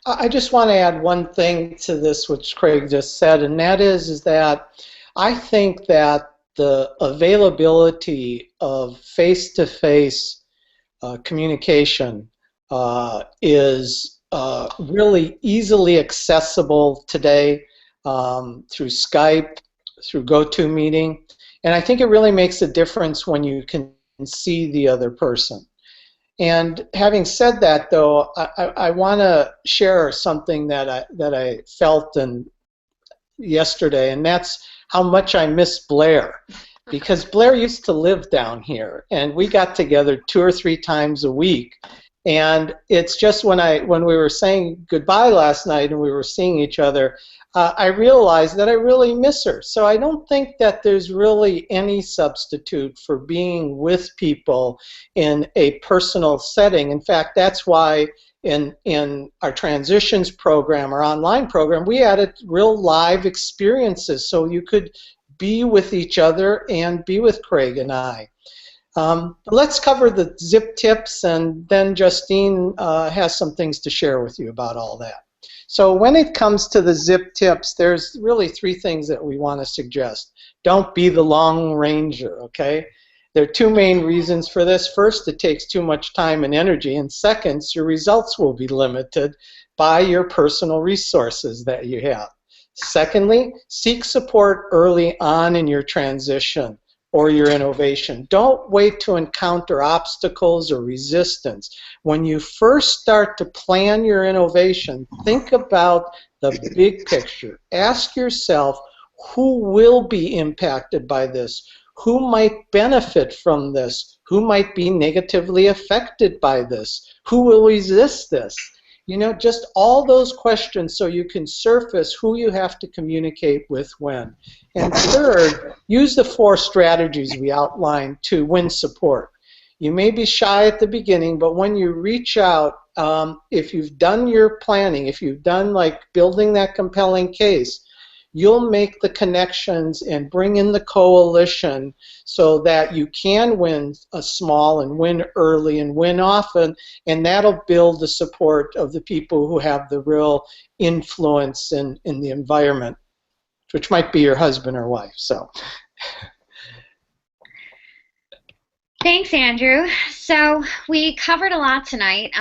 I just want to add one thing to this, which Craig just said, and that is that I think that the availability of face-to-face communication is really easily accessible today through Skype, through GoToMeeting, and I think it really makes a difference when you can see the other person. And having said that, though, I want to share something that I felt yesterday, and that's how much I miss Blair, because Blair used to live down here, and we got together 2 or 3 times a week. And it's just when we were saying goodbye last night and we were seeing each other, I realized that I really miss her. So I don't think that there's really any substitute for being with people in a personal setting. In fact, that's why in our transitions program, our online program, we added real live experiences so you could be with each other and be with Craig and I. Let's cover the ZIP tips, and then Justine has some things to share with you about all that. So when it comes to the zip tips, there's really three things that we want to suggest. Don't be the Lone Ranger, okay? There are two main reasons for this. First, it takes too much time and energy, and second, your results will be limited by your personal resources that you have. Secondly, seek support early on in your transition or your innovation. Don't wait to encounter obstacles or resistance. When you first start to plan your innovation, think about the big picture. Ask yourself, who will be impacted by this? Who might benefit from this? Who might be negatively affected by this? Who will resist this? You know, just all those questions so you can surface who you have to communicate with when. And third, use the 4 strategies we outlined to win support. You may be shy at the beginning, but when you reach out, if you've done your planning, if you've done like building that compelling case, you'll make the connections and bring in the coalition so that you can win a small and win early and win often, and that'll build the support of the people who have the real influence in the environment, which might be your husband or wife. So. Thanks, Andrew. So we covered a lot tonight.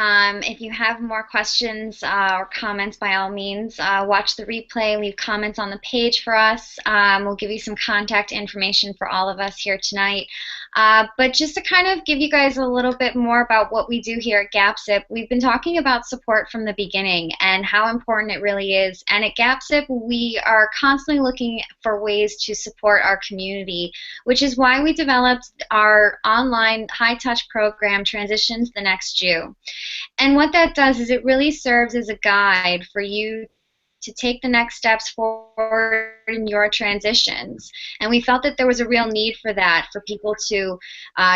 If you have more questions or comments, by all means, watch the replay, leave comments on the page for us. We'll give you some contact information for all of us here tonight. But just to kind of give you guys a little bit more about what we do here at GAPSIP, we've been talking about support from the beginning and how important it really is. And at GAPSIP, we are constantly looking for ways to support our community, which is why we developed our online high-touch program, Transitions the Next You. And what that does is it really serves as a guide for you to take the next steps forward in your transitions. And we felt that there was a real need for that, for people to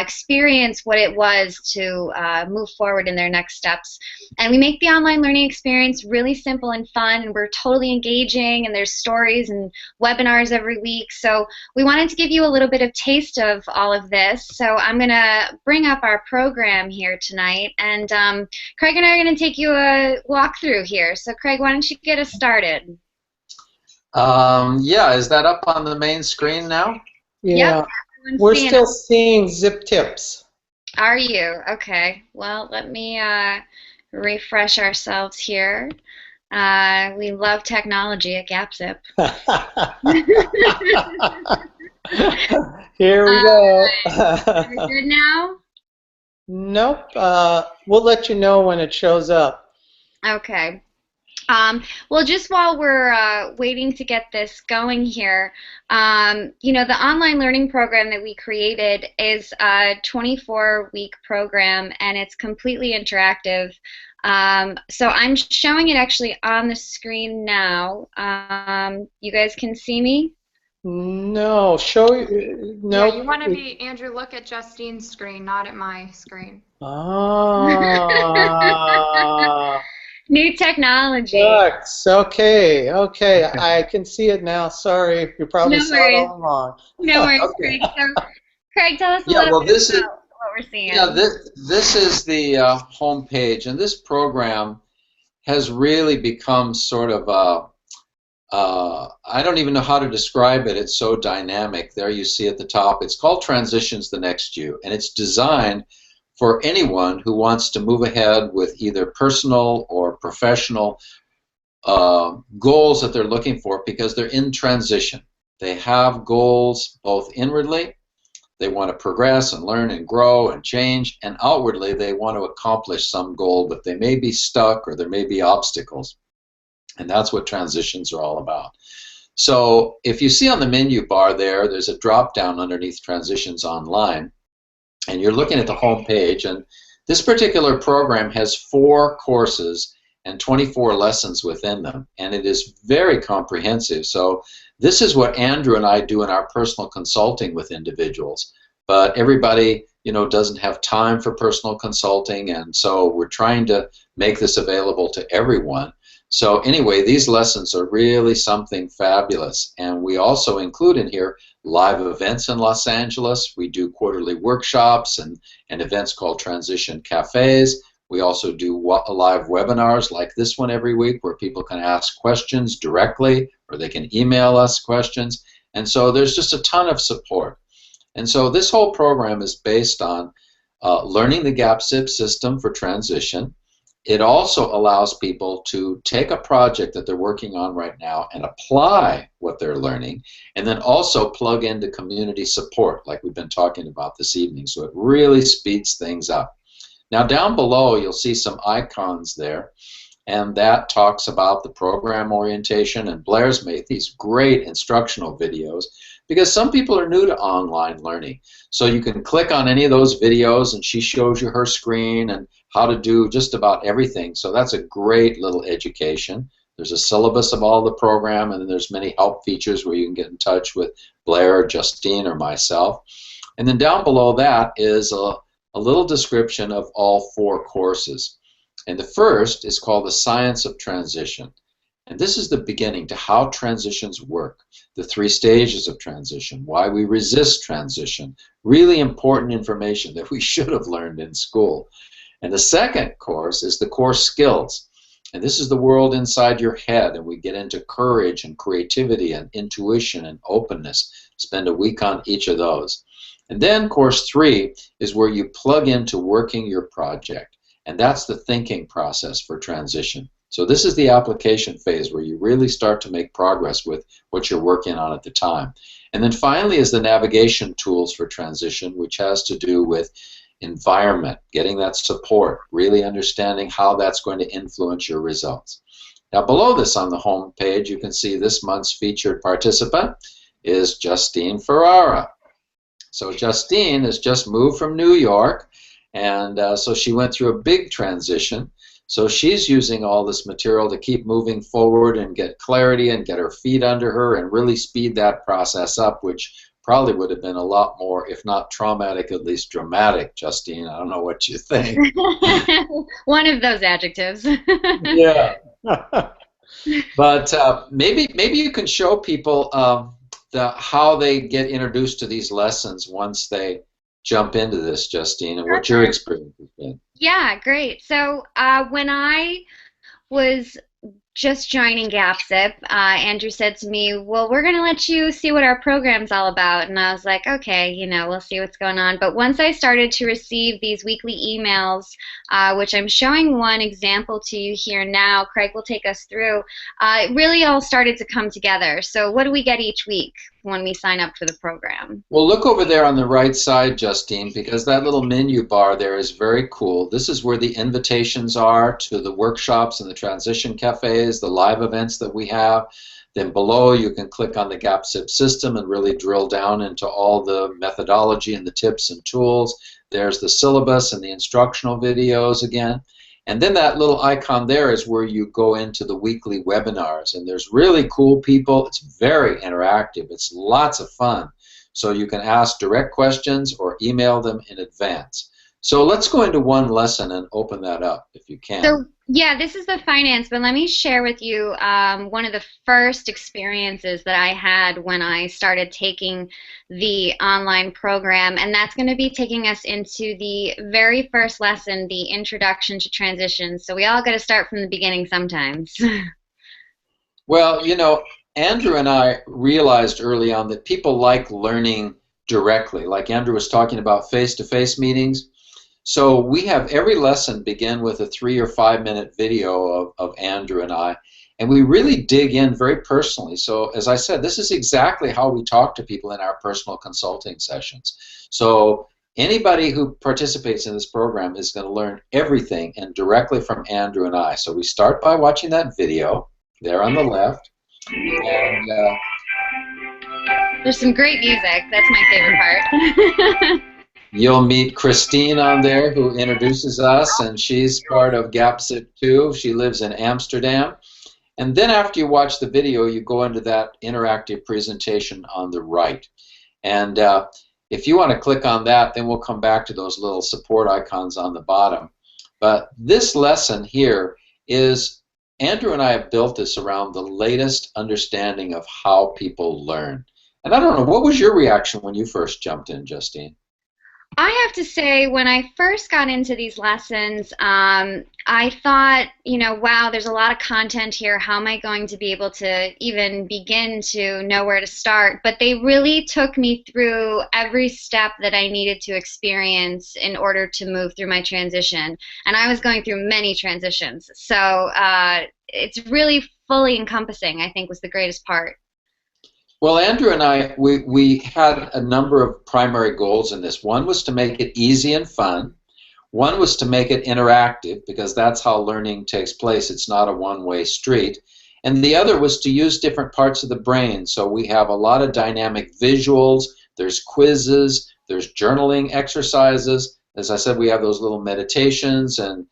experience what it was to move forward in their next steps. And we make the online learning experience really simple and fun, and we're totally engaging, and there's stories and webinars every week. So we wanted to give you a little bit of taste of all of this. So I'm going to bring up our program here tonight, and Craig and I are going to take you a walkthrough here. So Craig, why don't you get us started? Yeah, is that up on the main screen now? Yeah, yep, we're still seeing zip tips. Are you? Okay. Well, let me refresh ourselves here. We love technology at GAPSIP. Here we go. Are we good now? Nope. We'll let you know when it shows up. Okay. Well, just while we're waiting to get this going here, you know, the online learning program that we created is a 24-week program, and it's completely interactive. So I'm showing it actually on the screen now. You guys can see me? No, no. Yeah, you want to be, Andrew, look at Justine's screen, not at my screen. Ah. New technology. Shucks. Okay, okay. I can see it now. Sorry, you probably saw it all along. No worries, Okay. Craig. So, Craig, tell us a Yeah, little well, bit this is about what we're seeing. yeah, this is the home page, and this program has really become sort of I don't even know how to describe it. It's so dynamic. There you see at the top. It's called Transitions the Next You, and it's designed for anyone who wants to move ahead with either personal or professional goals that they're looking for, because they're in transition. They have goals both inwardly. They want to progress and learn and grow and change, and outwardly they want to accomplish some goal, but they may be stuck or there may be obstacles. And that's what transitions are all about. So if you see on the menu bar there's a drop down underneath Transitions Online, and you're looking at the home page, and this particular program has 4 courses and 24 lessons within them, and it is very comprehensive. So this is what Andrew and I do in our personal consulting with individuals, but everybody, you know, doesn't have time for personal consulting, and so we're trying to make this available to everyone. So anyway, these lessons are really something fabulous, and we also include in here live events in Los Angeles. We do quarterly workshops and events called Transition Cafes. We also do live webinars like this one every week where people can ask questions directly or they can email us questions. And so there's just a ton of support. And so this whole program is based on learning the GAPSIP system for transition. It also allows people to take a project that they're working on right now and apply what they're learning, and then also plug into community support like we've been talking about this evening. So it really speeds things up. Now down below you'll see some icons there, and that talks about the program orientation, and Blair's made these great instructional videos because some people are new to online learning. So you can click on any of those videos and she shows you her screen and how to do just about everything. So that's a great little education. There's a syllabus of all the program, and then there's many help features where you can get in touch with Blair or Justine or myself. And then down below that is a little description of all 4 courses. And the first is called The Science of Transition. And this is the beginning to how transitions work, the 3 stages of transition, why we resist transition, really important information that we should have learned in school. And the second course is the core skills. And this is the world inside your head, and we get into courage and creativity and intuition and openness. Spend a week on each of those. And then course 3 is where you plug into working your project. And that's the thinking process for transition. So this is the application phase where you really start to make progress with what you're working on at the time. And then finally is the navigation tools for transition, which has to do with environment, getting that support, really understanding how that's going to influence your results. Now below this on the home page you can see this month's featured participant is Justine Ferrara. So Justine has just moved from New York, and so she went through a big transition. So she's using all this material to keep moving forward and get clarity and get her feet under her and really speed that process up, which probably would have been a lot more, if not traumatic, at least dramatic. Justine, I don't know what you think. One of those adjectives. Yeah. But maybe you can show people how they get introduced to these lessons once they jump into this, Justine, and what your experience has been. Yeah, great. So when I was just joining GAPSIP, Andrew said to me, well, we're going to let you see what our program's all about. And I was like, okay, you know, we'll see what's going on. But once I started to receive these weekly emails, which I'm showing one example to you here now, Craig will take us through, it really all started to come together. So what do we get each week when we sign up for the program? Well, look over there on the right side, Justine, because that little menu bar there is very cool. This is where the invitations are to the workshops and the transition cafes, the live events that we have. Then below you can click on the GAPSIP system and really drill down into all the methodology and the tips and tools. There's the syllabus and the instructional videos again. And then that little icon there is where you go into the weekly webinars. And there's really cool people. It's very interactive. It's lots of fun. So you can ask direct questions or email them in advance. So let's go into one lesson and open that up if you can. So yeah, this is the finance, but let me share with you one of the first experiences that I had when I started taking the online program, and that's going to be taking us into the very first lesson, the Introduction to Transition. So we all got to start from the beginning sometimes. Well, you know, Andrew and I realized early on that people like learning directly, like Andrew was talking about face-to-face meetings. So we have every lesson begin with a 3 or 5 minute video of Andrew and I, and we really dig in very personally. So as I said, this is exactly how we talk to people in our personal consulting sessions. So anybody who participates in this program is going to learn everything and directly from Andrew and I. So we start by watching that video there on the left. And there's some great music. That's my favorite part. You'll meet Christine on there, who introduces us, and she's part of GAPSIP too. She lives in Amsterdam. And then after you watch the video, you go into that interactive presentation on the right. And if you want to click on that, then we'll come back to those little support icons on the bottom. But this lesson here is, Andrew and I have built this around the latest understanding of how people learn. And I don't know, what was your reaction when you first jumped in, Justine? I have to say, when I first got into these lessons, I thought, wow, there's a lot of content here. How am I going to be able to even begin to know where to start? But they really took me through every step that I needed to experience in order to move through my transition. And I was going through many transitions. So it's really fully encompassing, I think, was the greatest part. Well, Andrew and I, we had a number of primary goals in this. One was to make it easy and fun. One was to make it interactive, because that's how learning takes place. It's not a one-way street. And the other was to use different parts of the brain. So we have a lot of dynamic visuals, there's quizzes, there's journaling exercises. As I said, we have those little meditations, and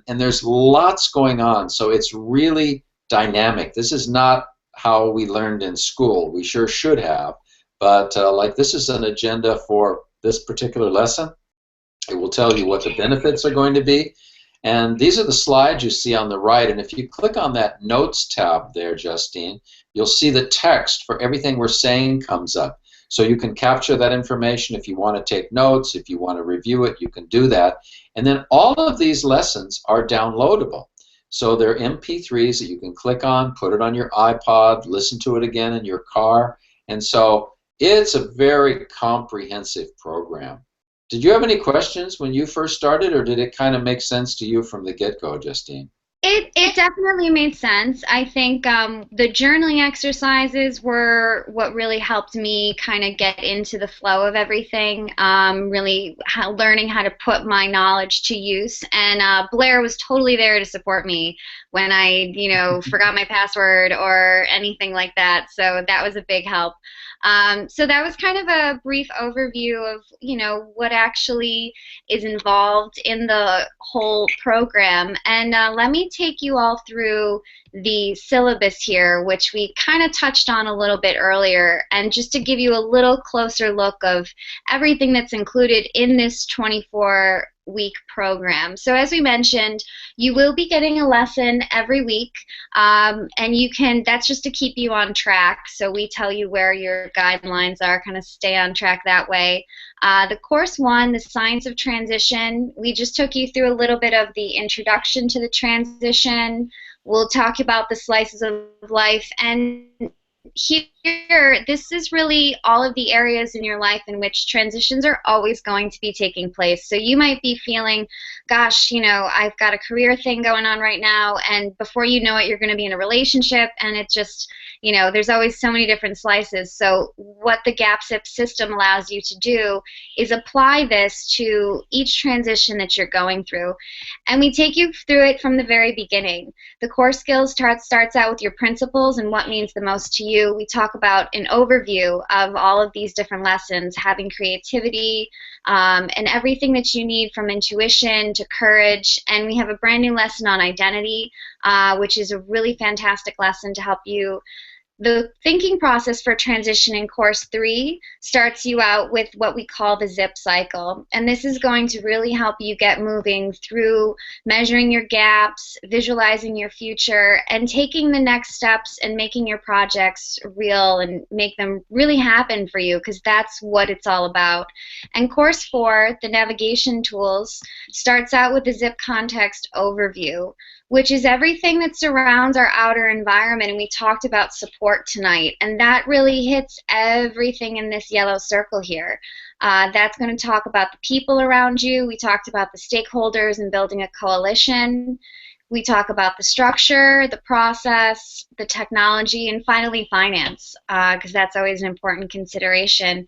there's lots going on. So it's really dynamic. This is not how we learned in school. We sure should have. But like, this is an agenda for this particular lesson. It will tell you what the benefits are going to be. And these are the slides you see on the right. And if you click on that Notes tab there, Justine, you'll see the text for everything we're saying comes up. So you can capture that information if you want to take notes, if you want to review it, you can do that. And then all of these lessons are downloadable. So they're MP3s that you can click on, put it on your iPod, listen to it again in your car. And so it's a very comprehensive program. Did you have any questions when you first started, or did it kind of make sense to you from the get-go, Justine? It definitely made sense. I think the journaling exercises were what really helped me kind of get into the flow of everything, really learning how to put my knowledge to use. And Blair was totally there to support me when I, forgot my password or anything like that. So that was a big help. So that was kind of a brief overview of, what actually is involved in the whole program. And let me take you all through the syllabus here, which we kind of touched on a little bit earlier, and just to give you a little closer look of everything that's included in this 24-week program. So as we mentioned, you will be getting a lesson every week, and that's just to keep you on track. So we tell you where your guidelines are, kind of stay on track that way. The course one, the science of transition, we just took you through a little bit of the introduction to the transition. We'll talk about the slices of life, and here, this is really all of the areas in your life in which transitions are always going to be taking place. So you might be feeling, gosh, I've got a career thing going on right now, and before you know it, you're going to be in a relationship, and it just, there's always so many different slices. So what the GAPSIP system allows you to do is apply this to each transition that you're going through. And we take you through it from the very beginning. The core skills starts out with your principles and what means the most to you. We talk about an overview of all of these different lessons, having creativity, and everything that you need from intuition to courage. And we have a brand new lesson on identity, which is a really fantastic lesson to help you. The thinking process for transition in course 3 starts you out with what we call the zip cycle. And this is going to really help you get moving through measuring your gaps, visualizing your future, and taking the next steps and making your projects real and make them really happen for you, because that's what it's all about. And course 4, the navigation tools, starts out with the zip context overview, which is everything that surrounds our outer environment. And we talked about support tonight, and that really hits everything in this yellow circle here. That's going to talk about the people around you. We talked about the stakeholders and building a coalition. We talk about the structure, the process, the technology, and finally finance, because that's always an important consideration.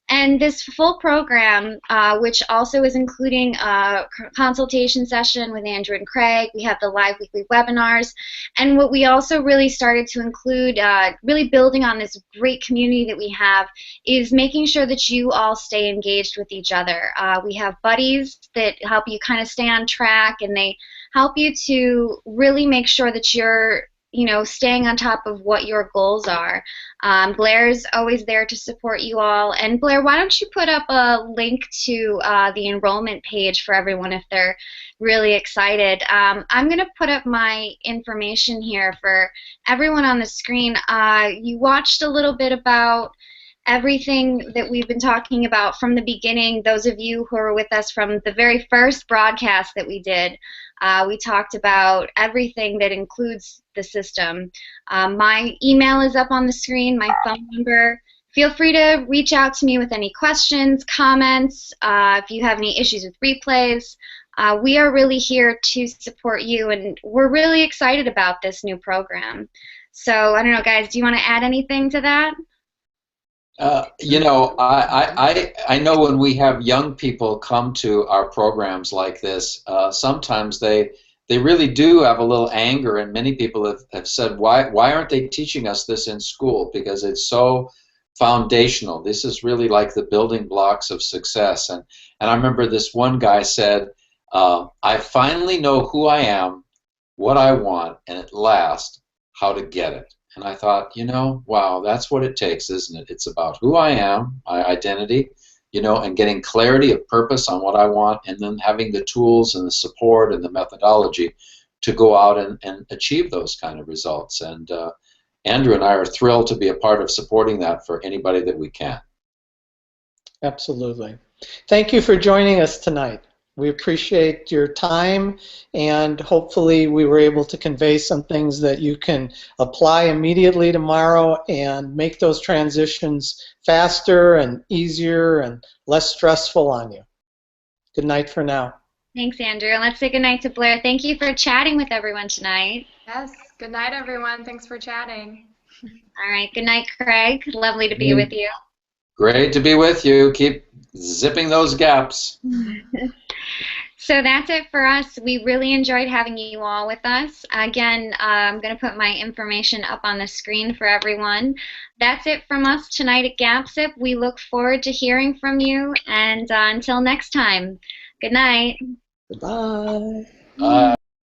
And this full program, which also is including a consultation session with Andrew and Craig, we have the live weekly webinars, and what we also really started to include, really building on this great community that we have, is making sure that you all stay engaged with each other. We have buddies that help you kind of stay on track, and they help you to really make sure that you're staying on top of what your goals are. Blair's always there to support you all. And Blair, why don't you put up a link to the enrollment page for everyone if they're really excited. I'm going to put up my information here for everyone on the screen. You watched a little bit about everything that we've been talking about from the beginning. Those of you who are with us from the very first broadcast that we did, we talked about everything that includes the system. My email is up on the screen, my phone number. Feel free to reach out to me with any questions, comments, if you have any issues with replays. We are really here to support you, and we're really excited about this new program. So, I don't know, guys, do you want to add anything to that? I know when we have young people come to our programs like this, sometimes they really do have a little anger, and many people have said, why aren't they teaching us this in school? Because it's so foundational. This is really like the building blocks of success. And I remember this one guy said, I finally know who I am, what I want, and at last, how to get it. And I thought, wow, that's what it takes, isn't it? It's about who I am, my identity, and getting clarity of purpose on what I want, and then having the tools and the support and the methodology to go out and achieve those kind of results. And Andrew and I are thrilled to be a part of supporting that for anybody that we can. Absolutely. Thank you for joining us tonight. We appreciate your time, and hopefully we were able to convey some things that you can apply immediately tomorrow and make those transitions faster and easier and less stressful on you. Good night for now. Thanks, Andrew. And let's say good night to Blair. Thank you for chatting with everyone tonight. Yes, good night, everyone. Thanks for chatting. All right, good night, Craig. Lovely to be with you. Great to be with you. Keep zipping those gaps. So that's it for us. We really enjoyed having you all with us. Again, I'm going to put my information up on the screen for everyone. That's it from us tonight at GAPSIP. We look forward to hearing from you, and until next time, good night. Goodbye. Bye.